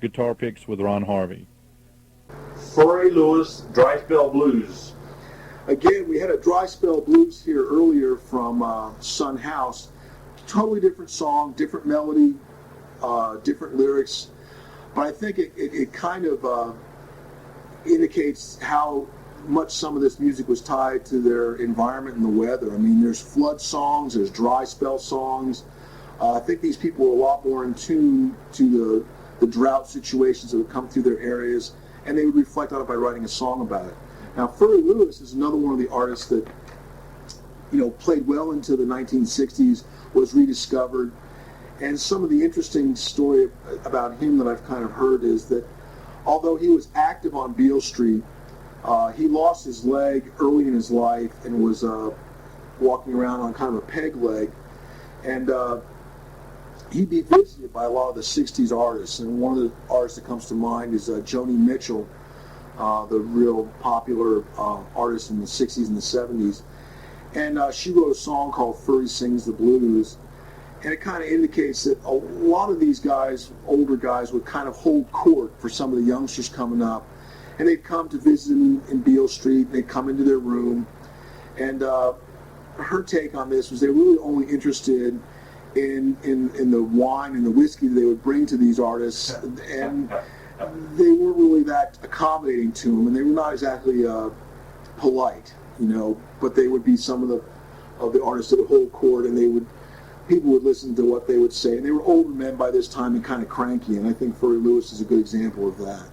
Guitar Picks with Ron Harvey. Furry Lewis, Dry Spell Blues. Again, we had a Dry Spell Blues here earlier from Sun House. Totally different song, different melody, different lyrics. But I think it kind of indicates how much some of this music was tied to their environment and the weather. I mean, there's flood songs, there's dry spell songs. I think these people were a lot more in tune to the drought situations that would come through their areas, and they would reflect on it by writing a song about it. Now, Furry Lewis is another one of the artists that, played well into the 1960s, was rediscovered. And some of the interesting story about him that I've kind of heard is that although he was active on Beale Street, he lost his leg early in his life and was walking around on kind of a peg leg. And he'd be visited by a lot of the 60s artists. And one of the artists that comes to mind is Joni Mitchell, the real popular artist in the 60s and the 70s. And she wrote a song called Furry Sings the Blues. And it kind of indicates that a lot of these guys, older guys, would kind of hold court for some of the youngsters coming up. And they'd come to visit them in Beale Street, and they'd come into their room. And her take on this was they were really only interested in the wine and the whiskey that they would bring to these artists. And they weren't really that accommodating to them, and they were not exactly polite, but they would be some of the artists that would hold court, and people would listen to what they would say. And they were older men by this time and kind of cranky, and I think Furry Lewis is a good example of that.